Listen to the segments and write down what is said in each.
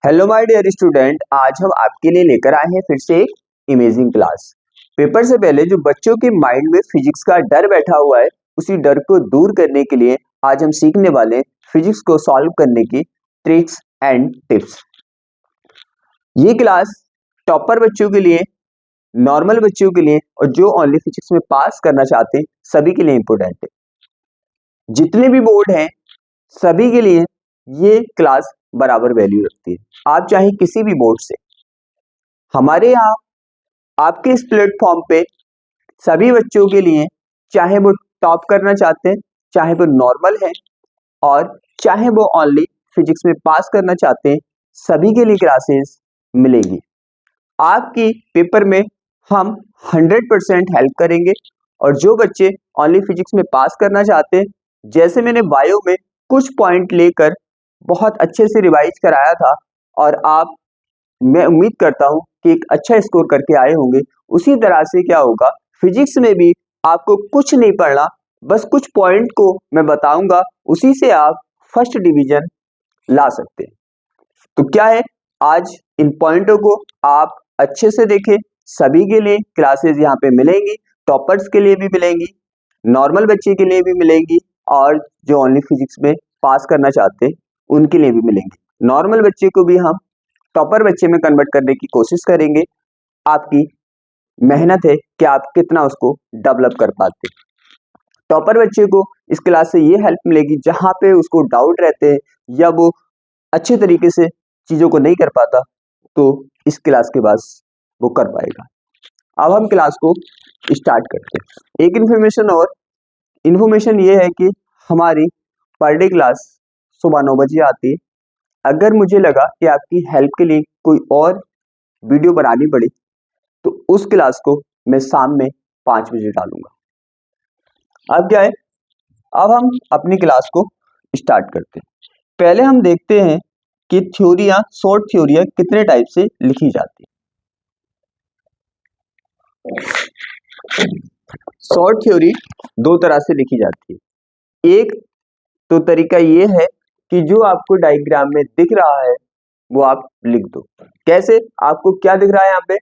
Hello my dear student, आज हम आपके लिए लेकर आए हैं फिर से एक इमेजिंग क्लास। पेपर से पहले जो बच्चों के माइंड में फिजिक्स का डर बैठा हुआ है, उसी डर को दूर करने के लिए आज हम सीखने वाले हैं फिजिक्स को सॉल्व करने की ट्रिक्स एंड टिप्स। ये क्लास टॉपर बच्चों के लिए, नॉर्मल बच्चों के लिए और जो ओनली फिजिक्स में पास करना चाहते हैं सभी के लिए इम्पोर्टेंट है। जितने भी बोर्ड हैं सभी के लिए ये क्लास बराबर वैल्यू रखती है। आप चाहे किसी भी बोर्ड से, हमारे यहाँ आपके इस प्लेटफॉर्म पे सभी बच्चों के लिए, चाहे वो टॉप करना चाहते हैं, चाहे वो नॉर्मल है और चाहे वो ओनली फिजिक्स में पास करना चाहते हैं, सभी के लिए क्लासेस मिलेगी। आपकी पेपर में हम 100% हेल्प करेंगे और जो बच्चे ओनली फिजिक्स में पास करना चाहते हैं, जैसे मैंने बायो में कुछ पॉइंट लेकर बहुत अच्छे से रिवाइज कराया था और मैं उम्मीद करता हूं कि एक अच्छा स्कोर करके आए होंगे, उसी तरह से क्या होगा फिजिक्स में भी आपको कुछ नहीं पढ़ना, बस कुछ पॉइंट को मैं बताऊंगा, उसी से आप फर्स्ट डिवीजन ला सकते हैं। तो क्या है, आज इन पॉइंटों को आप अच्छे से देखें। सभी के लिए क्लासेस यहाँ पे मिलेंगी, टॉपर्स के लिए भी मिलेंगी, नॉर्मल बच्चे के लिए भी मिलेंगी और जो ओनली फिजिक्स में पास करना चाहते हैं उनके लिए भी मिलेंगी। नॉर्मल बच्चे को भी हम टॉपर बच्चे में कन्वर्ट करने की कोशिश करेंगे। आपकी मेहनत है कि आप कितना उसको डेवलप कर पाते हैं। टॉपर बच्चे को इस क्लास से ये हेल्प मिलेगी, जहाँ पे उसको डाउट रहते हैं या वो अच्छे तरीके से चीज़ों को नहीं कर पाता, तो इस क्लास के बाद वो कर पाएगा। अब हम क्लास को स्टार्ट करते हैं। एक इन्फॉर्मेशन ये है कि हमारी पर डे क्लास सुबह 9 बजे आती है। अगर मुझे लगा कि आपकी हेल्प के लिए कोई और वीडियो बनानी पड़ी, तो उस क्लास को मैं शाम में 5 बजे डालूंगा। अब क्या है, अब हम अपनी क्लास को स्टार्ट करते हैं। पहले हम देखते हैं कि शॉर्ट थ्योरियां कितने टाइप से लिखी जाती है। शॉर्ट थ्योरी दो तरह से लिखी जाती है। एक तो तरीका ये है कि जो आपको डायग्राम में दिख रहा है वो आप लिख दो। कैसे? आपको क्या दिख रहा है? यहाँ पे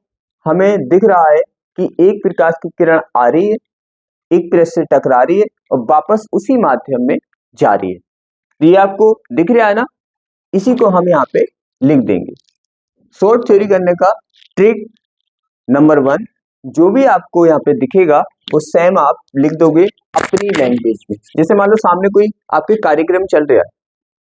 हमें दिख रहा है कि एक प्रकाश की किरण आ रही है, एक पृष्ठ से टकरा रही है और वापस उसी माध्यम में जा रही है। तो ये आपको दिख रहा है ना, इसी को हम यहाँ पे लिख देंगे। शॉर्ट थ्योरी करने का ट्रिक नंबर 1, जो भी आपको यहाँ पे दिखेगा वो सेम आप लिख दोगे अपनी लैंग्वेज में। जैसे मान लो सामने कोई आपके कार्यक्रम चल रहा है,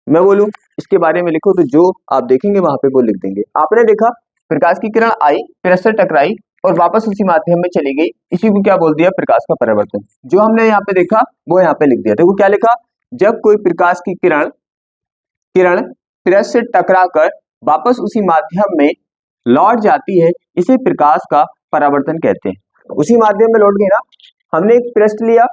मैं बोलूं इसके बारे में लिखो, तो जो आप देखेंगे वहां पे वो लिख देंगे। आपने देखा प्रकाश की किरण आई, पृष्ठ से टकराई और वापस उसी माध्यम में चली गई, इसी को क्या बोल दिया? प्रकाश का परावर्तन। जो हमने यहाँ पे देखा वो यहाँ पे लिख दिया। देखो क्या लिखा, जब कोई प्रकाश की किरण पृष्ठ से टकराकर वापस उसी माध्यम में लौट जाती है, इसे प्रकाश का परावर्तन कहते हैं। उसी माध्यम में लौट गई ना, हमने एक पृष्ठ लिया,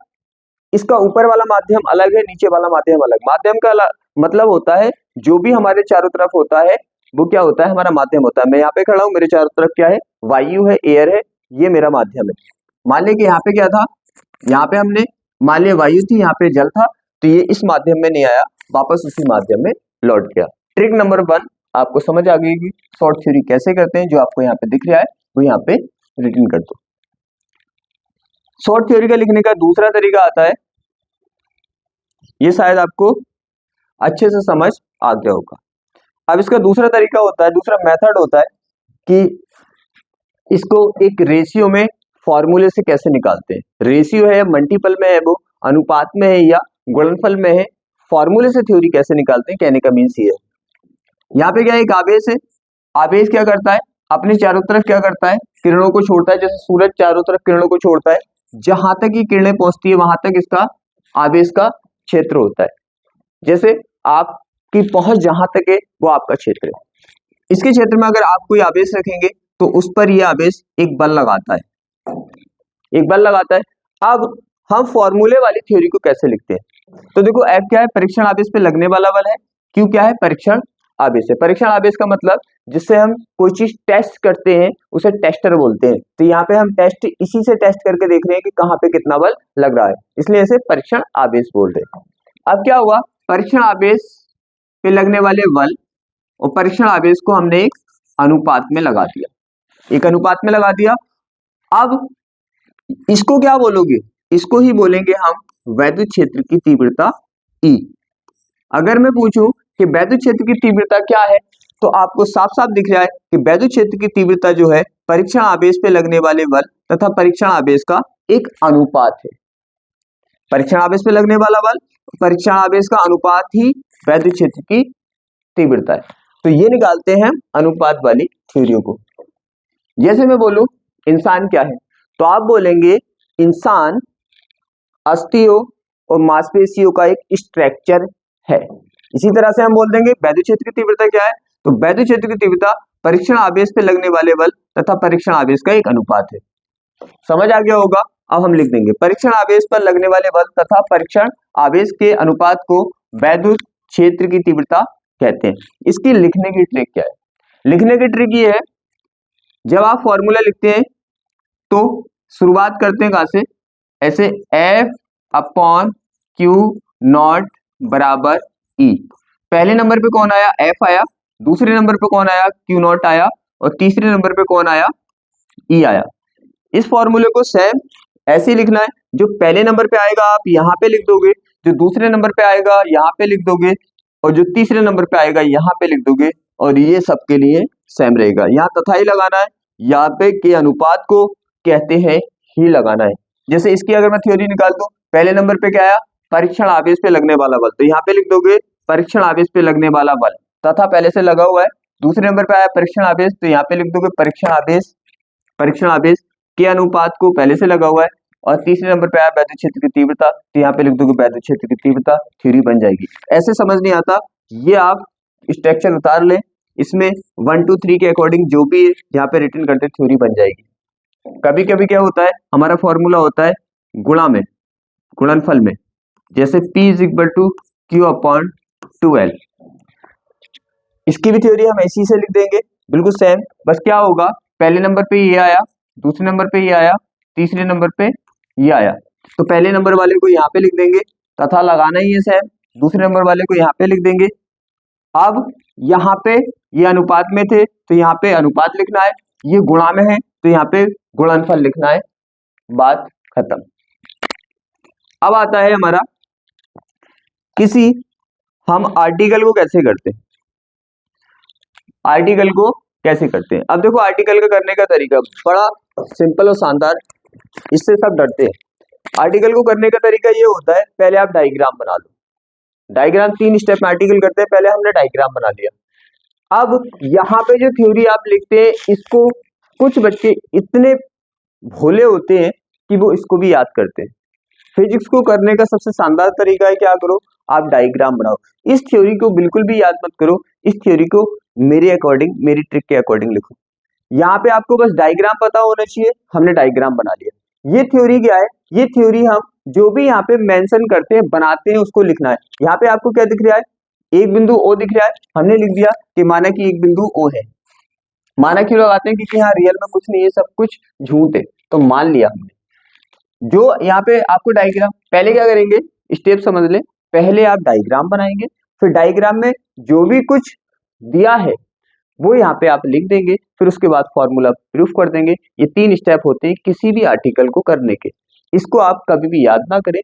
इसका ऊपर वाला माध्यम अलग है, नीचे वाला माध्यम अलग। माध्यम का मतलब होता है जो भी हमारे चारों तरफ होता है वो क्या होता है? हमारा माध्यम होता है। मैं यहाँ पे खड़ा हूँ, मेरे चारों तरफ क्या है? वायु है, एयर है, ये मेरा माध्यम है। मान लिया कि यहाँ पे क्या था, यहाँ पे हमने मान लिया वायु थी, यहाँ पे जल था, तो ये इस माध्यम में नहीं आया, वापस उसी माध्यम में लौट गया। ट्रिक नंबर 1 आपको समझ आ गई कि शॉर्ट थ्योरी कैसे करते हैं। जो आपको यहाँ पे दिख रहा है वो यहाँ पे रिटर्न कर दो। शॉर्ट थ्योरी का लिखने का दूसरा तरीका आता है, ये शायद आपको अच्छे से समझ आ गया होगा। अब इसका दूसरा तरीका होता है, दूसरा मेथड होता है कि इसको एक रेशियो में फॉर्मूले से कैसे निकालते हैं। रेशियो है, मल्टीपल में है, वो अनुपात में है या गुणनफल में है, फॉर्मूले से थ्योरी कैसे निकालते हैं, कहने का मीन्स ये है। यहाँ पे क्या है, एक आवेश है, आवेश क्या करता है? अपने चारों तरफ क्या करता है? किरणों को छोड़ता है। जैसे सूरज चारों तरफ किरणों को छोड़ता है, जहां तक ये किरणें पहुंचती है वहां तक इसका आवेश का क्षेत्र होता है। जैसे आपकी पहुंच जहां तक है वो आपका क्षेत्र है। इसके क्षेत्र में अगर आप कोई आवेश रखेंगे तो उस पर यह आवेश एक बल लगाता है। अब हम फॉर्मूले वाली थ्योरी को कैसे लिखते हैं? तो देखो F क्या है? परीक्षण आवेश पे लगने वाला बल है। Q क्या है? परीक्षण आवेश है। परीक्षण आवेश का मतलब जिससे हम कोई चीज टेस्ट करते हैं उसे टेस्टर बोलते हैं। तो यहाँ पे हम टेस्ट इसी से टेस्ट करके देख रहे हैं कि कहाँ पे कितना बल लग रहा है, इसलिए इसे परीक्षण आवेश बोल रहे हैं। अब क्या हुआ, परीक्षण आवेश पे लगने वाले बल और परीक्षण आवेश को हमने एक अनुपात में लगा दिया, एक अनुपात में लगा दिया। अब इसको क्या बोलोगे, इसको ही बोलेंगे हम वैद्युत क्षेत्र की तीव्रता E। अगर मैं पूछूं कि वैद्युत क्षेत्र की तीव्रता क्या है, तो आपको साफ साफ दिख रहा है कि वैद्युत क्षेत्र की तीव्रता जो है परीक्षण आवेश पे लगने वाले बल तथा परीक्षण आवेश का एक अनुपात है। परीक्षण आवेश पे लगने वाला बल, परीक्षण आवेश का अनुपात ही वैद्युत क्षेत्र की तीव्रता है। तो ये निकालते हैं अनुपात वाली थ्योरियों को। जैसे मैं बोलूं इंसान क्या है, तो आप बोलेंगे इंसान अस्थियों और मांसपेशियों का एक स्ट्रक्चर है। इसी तरह से हम बोल देंगे वैद्युत क्षेत्र की तीव्रता क्या है, तो वैद्युत क्षेत्र की तीव्रता परीक्षण आवेश पे लगने वाले बल तथा परीक्षण आवेश का एक अनुपात है। समझ आ गया होगा। अब हम लिख देंगे परीक्षण आवेश पर लगने वाले बल तथा परीक्षण आवेश के अनुपात को वैद्युत क्षेत्र की तीव्रता कहते हैं। इसकी लिखने की ट्रिक क्या है, लिखने की ट्रिक ये है, जब आप फॉर्मूला लिखते हैं तो शुरुआत करते हैं कहां से, ऐसे F/Q0 बराबर E। पहले नंबर पे कौन आया, F आया, दूसरे नंबर पे कौन आया, Q0 आया, और तीसरे नंबर पे कौन आया, E आया। इस फॉर्मूले को सेम ऐसे ही लिखना है, जो पहले नंबर पे आएगा आप यहाँ पे लिख दोगे, जो दूसरे नंबर पे आएगा यहाँ पे लिख दोगे, और जो तीसरे नंबर पे आएगा यहाँ पे लिख दोगे, और ये सबके लिए सेम रहेगा। यहाँ तथा ही लगाना है, यहाँ पे के अनुपात को कहते हैं ही लगाना है। जैसे इसकी अगर मैं थ्योरी निकाल दूं, पहले नंबर पे क्या आया, परीक्षण आवेश पे लगने वाला बल, तो यहाँ पे लिख दोगे परीक्षण आवेश पे लगने वाला बल, तथा पहले से लगा हुआ है। दूसरे नंबर पे आया परीक्षण आवेश, तो यहाँ पे लिख दोगे परीक्षण आवेश के अनुपात को पहले से लगा हुआ है, और तीसरे नंबर पे आया वैद्युत क्षेत्र की तीव्रता, तो यहाँ पे लिख दोगे वैद्युत क्षेत्र की तीव्रता, थ्योरी बन जाएगी। ऐसे समझ नहीं आता, ये आप स्ट्रक्चर उतार ले, इसमें 1 2 3 के अकॉर्डिंग जो भी है यहाँ पे रिटर्न करते थ्योरी बन जाएगी। कभी कभी क्या होता है, हमारा फॉर्मूला होता है गुणा में, गुणनफल में, जैसे P = Q/2L। इसकी भी थ्योरी हम ऐसी से लिख देंगे, बिल्कुल सेम। बस क्या होगा, पहले नंबर पे ये आया, दूसरे नंबर पे ये आया, तीसरे नंबर पे ये आया, तो पहले नंबर वाले को यहाँ पे लिख देंगे, तथा लगाना ही है सेम, दूसरे नंबर वाले को यहाँ पे लिख देंगे। अब यहाँ पे ये अनुपात में थे, तो यहाँ पे अनुपात लिखना है, ये गुणा में है, तो यहाँ पे गुणनफल लिखना है, बात खत्म। अब आता है हमारा किसी, हम आर्टिकल को कैसे करते हैं, आर्टिकल को कैसे करते हैं। अब देखो आर्टिकल का करने का तरीका बड़ा सिंपल और शानदार, इससे सब डरते हैं। आर्टिकल को करने का तरीका ये होता है, पहले आप डायग्राम बना लो। डायग्राम 3 स्टेप में आर्टिकल करते हैं, पहले हमने डायग्राम बना लिया। अब यहाँ पे जो थ्योरी आप लिखते हैं, इसको कुछ बच्चे इतने भोले होते हैं कि वो इसको भी याद करते हैं। फिजिक्स को करने का सबसे शानदार तरीका है, क्या करो, आप डायग्राम बनाओ। इस थ्योरी को बिल्कुल भी याद मत करो, इस थ्योरी को मेरे अकॉर्डिंग, मेरी ट्रिक के अकॉर्डिंग लिखो। यहाँ पे आपको बस डायग्राम पता होना चाहिए, हमने डायग्राम बना लिया। ये थ्योरी क्या है, ये थ्योरी हम जो भी यहाँ पे मेंशन करते हैं, बनाते हैं, उसको लिखना है। यहाँ पे आपको क्या दिख रहा है, एक बिंदु O दिख रहा है, हमने लिख दिया कि माना कि एक बिंदु O है। माना क्यों लगाते हैं, क्योंकि यहाँ रियल में कुछ नहीं है, सब कुछ झूठ है, तो मान लिया हमने। जो यहाँ पे आपको डायग्राम, पहले क्या करेंगे, स्टेप समझ ले, पहले आप डायग्राम बनाएंगे, फिर डायग्राम में जो भी कुछ दिया है वो यहाँ पे आप लिख देंगे, फिर उसके बाद फॉर्मूला प्रूफ कर देंगे। ये 3 स्टेप होते हैं किसी भी आर्टिकल को करने के। इसको आप कभी भी याद ना करें।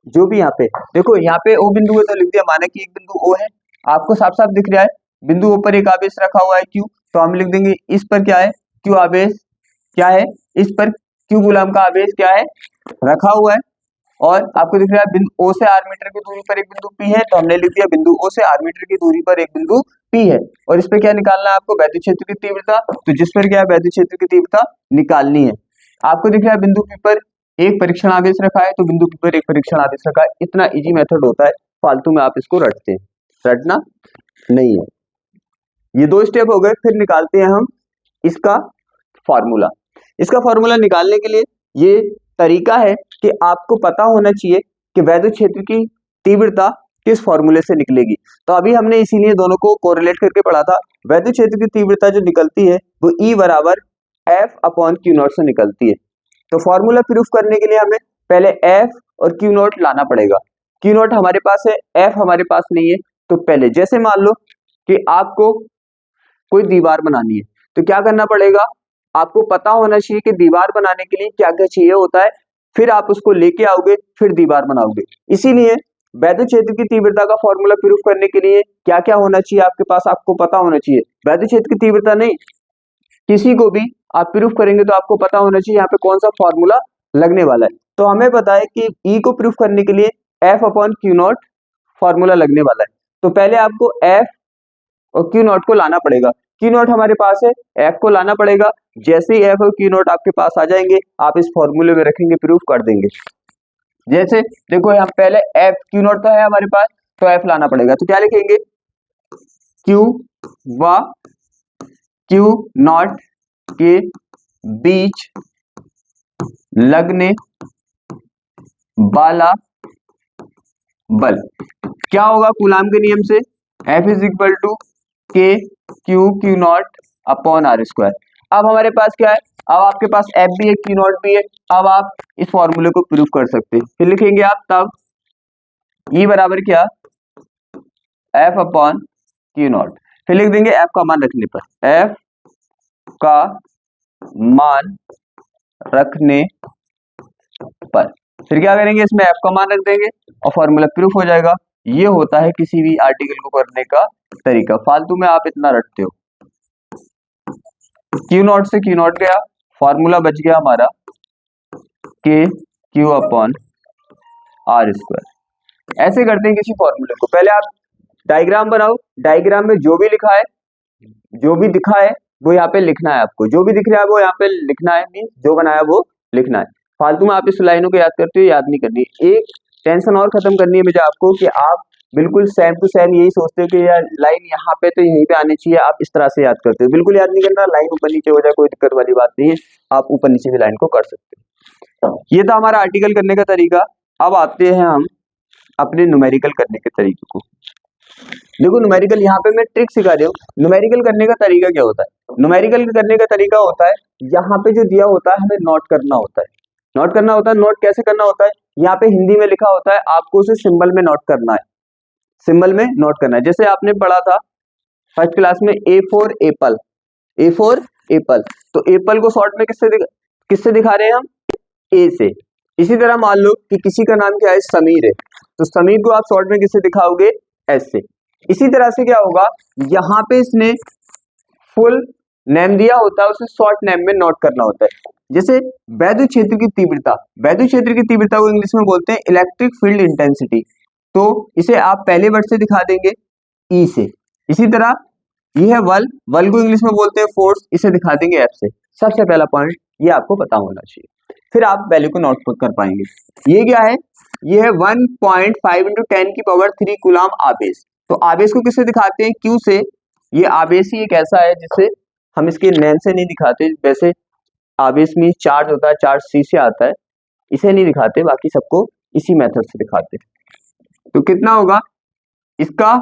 जो भी यहाँ पे देखो, यहाँ पे O बिंदु है तो लिख दिया, माना कि एक बिंदु O है, आपको साफ साफ दिख रहा है, बिंदु O पर एक आवेश रखा हुआ है Q, तो हम लिख देंगे इस पर क्या है, Q आवेश क्या है, इस पर Q कूलम का आवेश क्या है, रखा हुआ है। और आपको दिख रहा है बिंदु O से r मीटर की दूरी पर एक बिंदु P है, तो हमने लिख दिया बिंदु O से r मीटर की दूरी पर एक बिंदु P है। और इस पे क्या निकालना है आपको, वैद्युत क्षेत्र की तीव्रता, तो जिस पर क्या है वैद्युत क्षेत्र की तीव्रता निकालनी है। आपको दिख रहा है बिंदु P पर एक परीक्षण आवेश रखा है, तो बिंदु P पर एक परीक्षण आवेश रखा है। इतना इजी मेथड होता है, फालतू में आप इसको रटते हैं, रटना नहीं है। ये 2 स्टेप हो गए, फिर निकालते हैं हम इसका फॉर्मूला। इसका फॉर्मूला निकालने के लिए ये तरीका है कि आपको पता होना चाहिए कि वैद्युत क्षेत्र की तीव्रता किस फॉर्मूले से निकलेगी। तो अभी हमने इसीलिए दोनों को कोरिलेट करके पढ़ा था। वैद्युत क्षेत्र की तीव्रता जो निकलती है वो E बराबर F/Q0 से निकलती है। तो फॉर्मूला प्रूफ करने के लिए हमें पहले F और Q0 लाना पड़ेगा। Q0 हमारे पास है, F हमारे पास नहीं है, तो पहले जैसे मान लो कि आपको कोई दीवार बनानी है, तो क्या करना पड़ेगा, आपको पता होना चाहिए कि दीवार बनाने के लिए क्या क्या चाहिए होता है, फिर आप उसको लेके आओगे, फिर दीवार बनाओगे। इसीलिए वैद्युत क्षेत्र की तीव्रता का फॉर्मूला प्रूफ करने के लिए क्या क्या होना चाहिए आपके पास, आपको पता होना चाहिए। वैद्युत क्षेत्र की तीव्रता नहीं, किसी को भी आप प्रूफ करेंगे तो आपको पता होना चाहिए यहाँ पे कौन सा फॉर्मूला लगने वाला है। तो हमें पता है कि E को प्रूफ करने के लिए F upon q not formula लगने वाला है। तो पहले आपको F और क्यू नॉट को लाना पड़ेगा। क्यू नॉट हमारे पास है, F को लाना पड़ेगा। जैसे ही F और क्यू नॉट आपके पास आ जाएंगे, आप इस फॉर्मूले में रखेंगे, प्रूफ कर देंगे। जैसे देखो यहाँ पहले F क्यू नॉट तो है हमारे पास, तो F लाना पड़ेगा, तो क्या लिखेंगे, Q व क्यू नॉट के बीच लगने वाला बल क्या होगा कूलाम के नियम से, F is equal to k q not upon r square. अब हमारे पास क्या है, अब आपके पास F भी है, क्यू नॉट भी है। अब आप इस फॉर्मूले को प्रूफ कर सकते हैं। फिर लिखेंगे आप तब E बराबर क्या, F अपॉन क्यू नॉट। फिर लिख देंगे F का मान रखने पर, F का मान रखने पर फिर क्या करेंगे, इसमें F का मान रख देंगे और फॉर्मूला प्रूफ हो जाएगा। ये होता है किसी भी आर्टिकल को करने का तरीका। फालतू में आप इतना रटते हो। क्यू नॉट से क्यू नॉट गया, फॉर्मूला बच गया हमारा के क्यू अपॉन आर स्क्वायर। ऐसे करते हैं किसी फॉर्मूले को। पहले आप डायग्राम बनाओ, डायग्राम में जो भी लिखा है, जो भी दिखा है वो यहाँ पे लिखना है। आपको जो भी दिख रहा है वो यहाँ पे लिखना है, मीन जो बनाया वो लिखना है। फालतू में आप इस लाइनों को याद करते हो, याद नहीं करनी। एक टेंशन और खत्म करनी है मुझे आपको कि आप बिल्कुल सेम टू सेम यही सोचते हो कि यार लाइन यहाँ पे तो यहीं पे आनी चाहिए, आप इस तरह से याद करते हो। बिल्कुल याद नहीं करना, लाइन ऊपर नीचे हो जाए कोई दिक्कत वाली बात नहीं है, आप ऊपर नीचे भी लाइन को कर सकते हो। ये था हमारा आर्टिकल करने का तरीका। अब आते हैं हम अपने न्यूमेरिकल करने के तरीके को। देखो न्यूमेरिकल यहाँ पे मैं ट्रिक सिखा रही हूँ। न्यूमेरिकल करने का तरीका क्या होता है, न्यूमेरिकल करने का तरीका होता है यहाँ पे जो दिया होता है हमें नोट करना होता है। नोट करना होता है, नोट कैसे करना होता है, यहाँ पे हिंदी में लिखा होता है, आपको उसे सिंबल में नोट करना है, सिंबल में नोट करना है। जैसे आपने पढ़ा था फर्स्ट क्लास में A for Apple, A for Apple, तो एप्पल को शॉर्ट में किससे दिखा रहे हैं हम, ए से। इसी तरह मान लो कि किसी का नाम क्या है, समीर है, तो समीर को आप शॉर्ट में किससे दिखाओगे, एस से। इसी तरह से क्या होगा, यहाँ पे इसने फुल नेम दिया होता है, उसे शॉर्ट नेम में नोट करना होता है। जैसे वैद्युत क्षेत्र की तीव्रता, वैद्युत क्षेत्र की तीव्रता को इंग्लिश में बोलते हैं इलेक्ट्रिक फील्ड इंटेंसिटी, तो इसे आप पहले वर्ड से दिखा देंगे ई से। इसी तरह ये है बल, बल को इंग्लिश में बोलते हैं फोर्स, इसे दिखा देंगे एफ से। सबसे पहला पॉइंट ये आपको पता होना चाहिए, फिर आप वैल्यू को नोट कर पाएंगे। ये क्या है, ये है 1.5 × 10⁻³ कूलाम आवेश। तो आवेश को किससे दिखाते हैं, क्यू से। ये आवेश ही एक ऐसा है जिसे हम इसके नेम से नहीं दिखाते, वैसे आवेश में चार्ज होता है, चार्ज सी से आता है, इसे नहीं दिखाते, बाकी सबको इसी मेथड से दिखाते हैं। तो कितना होगा इसका,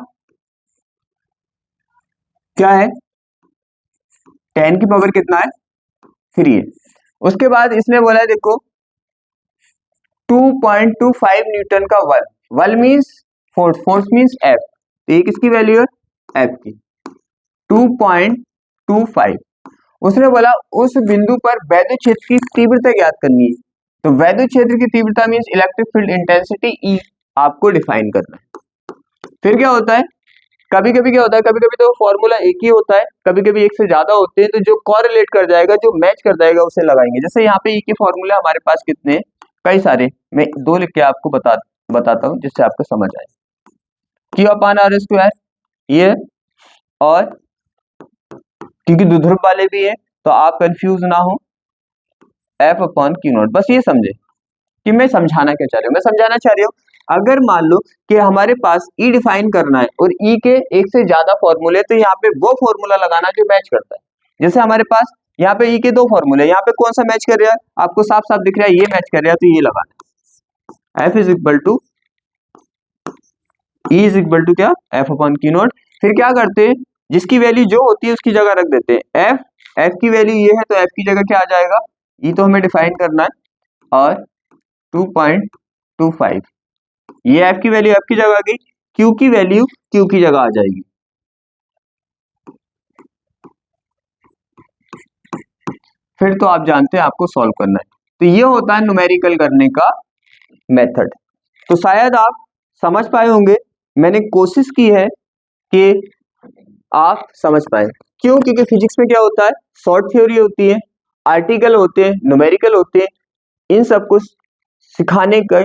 क्या है 10 की पावर कितना है, 3 है। उसके बाद इसने बोला है देखो 2.25 न्यूटन का वल, वल means force, force means F, तो ये किसकी वैल्यू है, एफ की 2.25। उसने बोला उस बिंदु पर वैद्युत क्षेत्र की तीव्रता ज्ञात करनी है, तो वैद्युत क्षेत्र की तीव्रता मीन्स इलेक्ट्रिक फील्ड इंटेंसिटी ई आपको डिफाइन करना है। फिर क्या होता है, कभी कभी क्या होता है, कभी कभी तो फॉर्मूला एक ही होता है, कभी कभी एक से ज्यादा होते हैं, तो जो कोरिलेट कर जाएगा, जो मैच कर जाएगा उसे लगाएंगे। जैसे यहाँ पे ई के फॉर्मूला हमारे पास कितने हैं, कई सारे, मैं 2 लिख के आपको बताता हूँ जिससे आपको समझ आए। क्यू अपान आर स्क्वायर ये, और क्योंकि द्विध्रुव वाले भी है तो आप कंफ्यूज ना हो, एफ अपॉन क्यू नॉट। बस ये समझे कि मैं समझाना क्या चाह रही हूँ, मैं समझाना चाह रही हूँ अगर मान लो कि हमारे पास ई डिफाइन करना है और ई के एक से ज्यादा फॉर्मूले, तो यहाँ पे वो फॉर्मूला लगाना जो मैच करता है। जैसे हमारे पास यहाँ पे ई के 2 फॉर्मूले, यहाँ पे कौन सा मैच कर रहा है, आपको साफ साफ दिख रहा है, ये मैच कर रहा है, तो ये लगाना है। F is equal to E is equal to क्या, एफ अपॉन क्यू नॉट। फिर क्या करते हैं, जिसकी वैल्यू जो होती है उसकी जगह रख देते हैं एफ, एफ की वैल्यू ये है तो एफ की जगह क्या आ जाएगा, ई तो हमें डिफाइन करना है, और 2.25 ये एफ की वैल्यू एफ की जगह आ गई, क्यू की वैल्यू क्यू की जगह आ जाएगी। फिर तो आप जानते हैं आपको सॉल्व करना है। तो ये होता है न्यूमेरिकल करने का मेथड। तो शायद आप समझ पाए होंगे, मैंने कोशिश की है कि आप समझ पाए। क्यों? क्योंकि फिजिक्स में क्या होता है, शॉर्ट थ्योरी होती है, आर्टिकल होते हैं, न्यूमेरिकल होते हैं, इन सब कुछ सिखाने का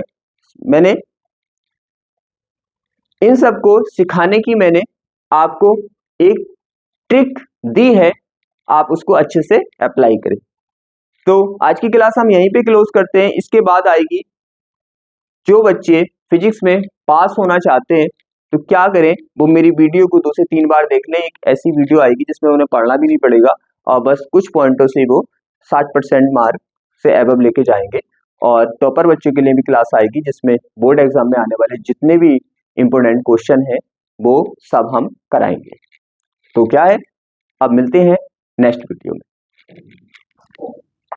मैंने इन सबको सिखाने की मैंने आपको एक ट्रिक दी है, आप उसको अच्छे से अप्लाई करें। तो आज की क्लास हम यहीं पे क्लोज करते हैं। इसके बाद आएगी, जो बच्चे फिजिक्स में पास होना चाहते हैं तो क्या करें, वो मेरी वीडियो को 2 से 3 बार देख लें। एक ऐसी वीडियो आएगी जिसमें उन्हें पढ़ना भी नहीं पड़ेगा और बस कुछ पॉइंटों से वो 60% मार्क से एबव लेके जाएंगे। और टॉपर बच्चों के लिए भी क्लास आएगी जिसमें बोर्ड एग्जाम में आने वाले जितने भी इंपॉर्टेंट क्वेश्चन है वो सब हम कराएंगे। तो क्या है, अब मिलते हैं नेक्स्ट वीडियो में।